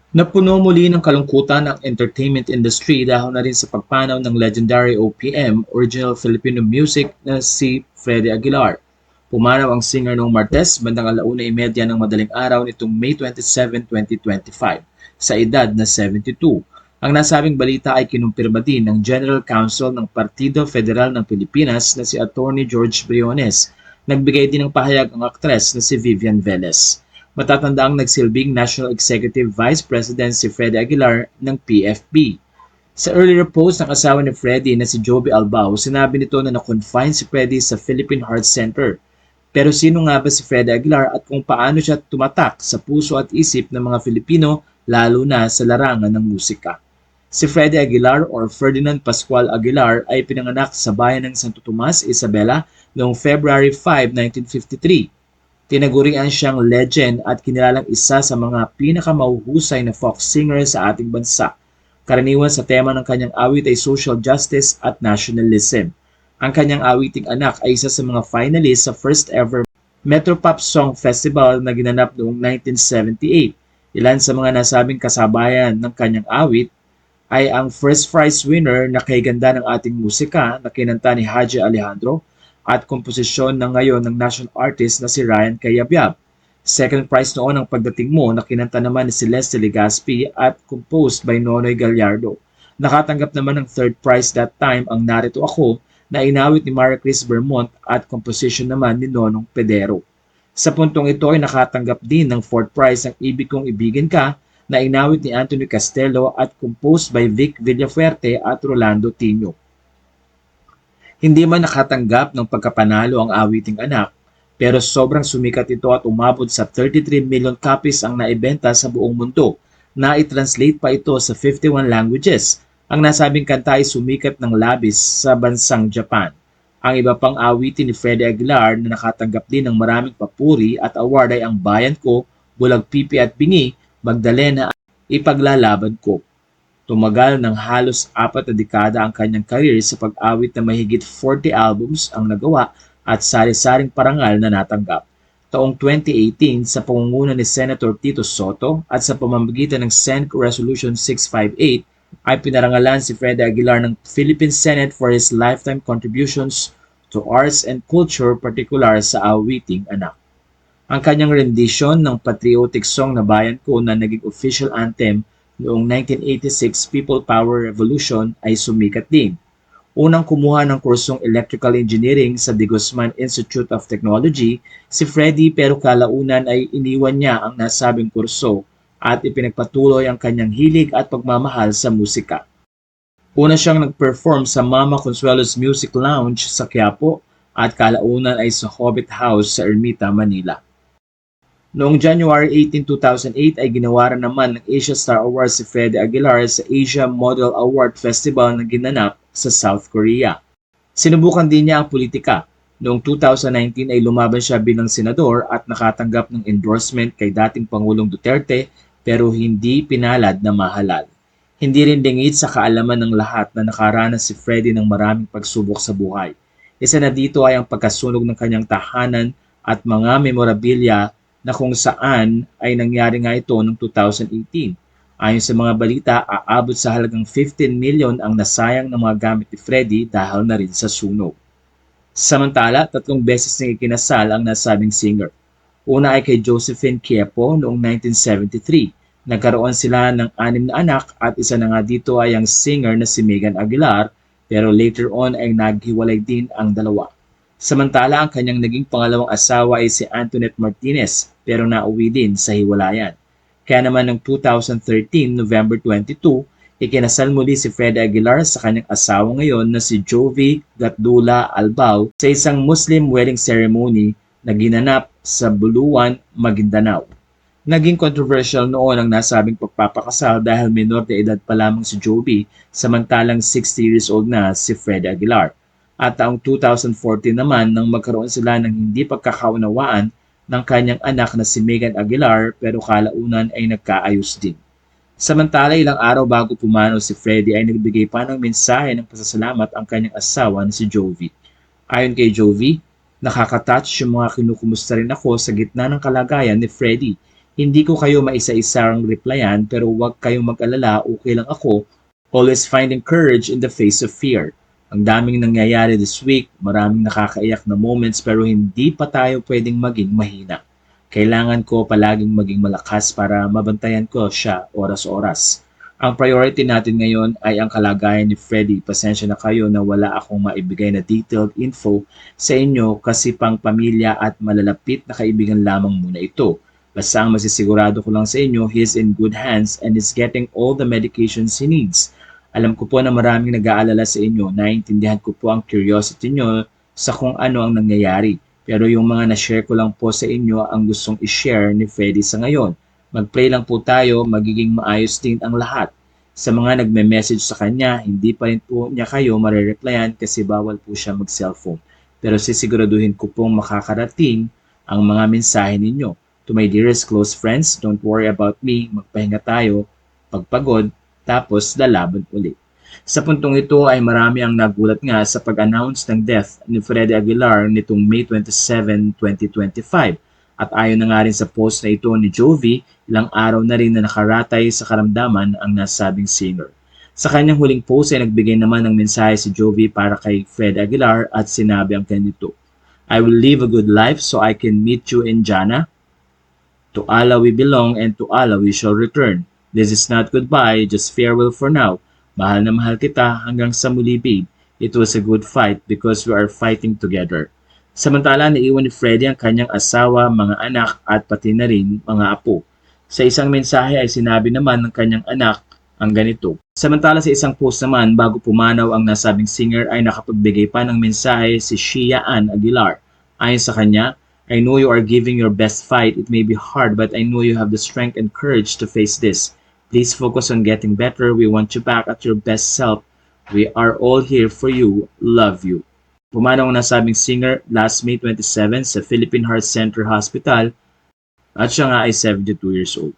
Napuno muli ng kalungkutan ang entertainment industry dahil na rin sa pagpanaw ng legendary OPM, Original Filipino Music na si Freddie Aguilar. Pumanaw ang singer noong Martes bandang 1:30 ng madaling araw nitong May 27, 2025 sa edad na 72. Ang nasabing balita ay kinumpirma din ng General Counsel ng Partido Federal ng Pilipinas na si Attorney George Briones. Nagbigay din ng pahayag ang aktres na si Vivian Velez. Matatandaang nagsilbing National Executive Vice President si Freddie Aguilar ng PFP. Sa earlier post ng asawa ni Freddie na si Joby Albao, sinabi nito na na-confine si Freddie sa Philippine Heart Center. Pero sino nga ba si Freddie Aguilar at kung paano siya tumatak sa puso at isip ng mga Filipino lalo na sa larangan ng musika? Si Freddie Aguilar or Ferdinand Pascual Aguilar ay pinanganak sa bayan ng Santo Tomas, Isabela noong February 5, 1953. Tinagurian siyang legend at kinilalang isa sa mga pinakamahuhusay na folk singer sa ating bansa. Karaniwan sa tema ng kanyang awit ay social justice at nationalism. Ang kanyang awiting anak ay isa sa mga finalist sa first ever Metropop Song Festival na ginanap noong 1978. Ilan sa mga nasabing kasabayan ng kanyang awit ay ang first prize winner na kay ganda ng ating musika na kinanta ni Haji Alejandro at komposisyon ng ngayon ng national artist na si Ryan Cayabyab. Second prize noon ang Pagdating Mo na kinanta naman ni Celeste Legaspi at composed by Nonoy Gallardo. Nakatanggap naman ng third prize that time ang Narito Ako na inawit ni Maria Chris Vermont at composition naman ni Nonong Pedero. Sa puntong ito ay nakatanggap din ng fourth prize ang Ibig Kong Ibigin Ka na inawit ni Anthony Castelo at composed by Vic Villafuerte at Rolando Tino. Hindi man nakatanggap ng pagkapanalo ang awiting anak, pero sobrang sumikat ito at umabot sa 33 million copies ang naibenta sa buong mundo. Na-translate pa ito sa 51 languages. Ang nasabing kanta ay sumikat ng labis sa bansang Japan. Ang iba pang awitin ni Freddie Aguilar na nakatanggap din ng maraming papuri at award ay Ang Bayan Ko, Bulag Pipi at Bingi, Magdalena at Ipaglalaban Ko. Tumagal ng halos 4 na dekada ang kanyang career sa pag-awit na mahigit 40 albums ang nagawa at sari-saring parangal na natanggap. Taong 2018 sa pangunguna ni Senator Tito Soto at sa pamamagitan ng Senate Resolution 658 ay pinarangalan si Freddie Aguilar ng Philippine Senate for his lifetime contributions to arts and culture, particular sa awiting anak. Ang kanyang rendition ng patriotic song na Bayan Ko na naging official anthem noong 1986 People Power Revolution ay sumikat din. Unang kumuha ng kursong Electrical Engineering sa De Guzman Institute of Technology, si Freddie pero kalaunan ay iniwan niya ang nasabing kurso at ipinagpatuloy ang kanyang hilig at pagmamahal sa musika. Una siyang nag-perform sa Mama Consuelo's Music Lounge sa Quiapo at kalaunan ay sa Hobbit House sa Ermita, Manila. Noong January 18, 2008 ay ginawaran naman ng Asia Star Awards si Freddie Aguilar sa Asia Model Award Festival na ginanap sa South Korea. Sinubukan din niya ang politika. Noong 2019 ay lumaban siya bilang senador at nakatanggap ng endorsement kay dating Pangulong Duterte pero hindi pinalad na mahalal. Hindi rin dingit sa kaalaman ng lahat na nakaranas si Freddie ng maraming pagsubok sa buhay. Isa na dito ay ang pagkasunog ng kanyang tahanan at mga memorabilia na kung saan ay nangyari nga ito noong 2018. Ayon sa mga balita, aabot sa halagang 15 million ang nasayang ng mga gamit ni Freddie dahil na rin sa sunog. Samantala, 3 beses nang ikinasal ang nasabing singer. Una ay kay Josephine Quiepo noong 1973. Nagkaroon sila ng 6 na anak at isa na nga dito ay ang singer na si Megan Aguilar, pero later on ay naghiwalay din ang dalawa. Samantala, ang kanyang naging pangalawang asawa ay si Antoinette Martinez pero nauwi din sa hiwalayan. Kaya naman noong 2013, November 22, ikinasal muli si Freddie Aguilar sa kanyang asawa ngayon na si Jovi Gatdula Albao sa isang Muslim wedding ceremony na ginanap sa Buluan, Maguindanao. Naging controversial noon ang nasabing pagpapakasal dahil minor de edad pa lamang si Jovi samantalang 60 years old na si Freddie Aguilar. At taong 2014 naman nang magkaroon sila ng hindi pagkakaunawaan ng kanyang anak na si Megan Aguilar pero kalaunan ay nagkaayos din. Samantala ilang araw bago pumanaw si Freddie ay nagbigay pa ng mensahe ng pasasalamat ang kanyang asawa na si Jovi. Ayon kay Jovi, nakaka-touch yung mga kinukumusta rin ako sa gitna ng kalagayan ni Freddie. Hindi ko kayo maisa-isang replyan pero huwag kayong mag-alala, okay lang ako. Always finding courage in the face of fear. Ang daming nangyayari this week, maraming nakakaiyak na moments pero hindi pa tayo pwedeng maging mahina. Kailangan ko palaging maging malakas para mabantayan ko siya oras-oras. Ang priority natin ngayon ay ang kalagayan ni Freddy. Pasensya na kayo na wala akong maibigay na detailed info sa inyo kasi pang pamilya at malalapit na kaibigan lamang muna ito. Basta ang masisigurado ko lang sa inyo, he's in good hands and is getting all the medications he needs. Alam ko po na maraming nag-aalala sa inyo. Naiintindihan ko po ang curiosity nyo sa kung ano ang nangyayari. Pero yung mga na-share ko lang po sa inyo ang gustong i-share ni Freddy sa ngayon. Mag-pray lang po tayo, magiging maayos din ang lahat. Sa mga nagme-message sa kanya, hindi pa rin po niya kayo marireplyan kasi bawal po siya mag-cellphone. Pero sisiguraduhin ko pong makakarating ang mga mensahe ninyo. To my dearest close friends, don't worry about me, magpahinga tayo, pagpagod, tapos lalaban ulit. Sa puntong ito ay marami ang nagulat nga sa pag-announce ng death ni Freddy Aguilar nitong May 27, 2025. At ayon na nga rin sa post na ito ni Jovi, ilang araw na rin na nakaratay sa karamdaman ang nasabing singer. Sa kanyang huling post ay nagbigay naman ng mensahe si Jovi para kay Fred Aguilar at sinabi ang ganito, I will live a good life so I can meet you in Jannah. To Allah we belong and to Allah we shall return. This is not goodbye, just farewell for now. Mahal na mahal kita hanggang sa muli, babe. It was a good fight because we are fighting together. Samantala, naiwan ni Freddy ang kanyang asawa, mga anak at pati na rin mga apo. Sa isang mensahe ay sinabi naman ng kanyang anak ang ganito. Samantala sa isang post naman, bago pumanaw ang nasabing singer ay nakapagbigay pa ng mensahe si Shia Ann Aguilar. Ayon sa kanya, I know you are giving your best fight. It may be hard, but I know you have the strength and courage to face this. Please focus on getting better. We want you back at your best self. We are all here for you. Love you. Pumanaw ang nasabing singer last May 27 sa Philippine Heart Center Hospital at siya nga ay 72 years old.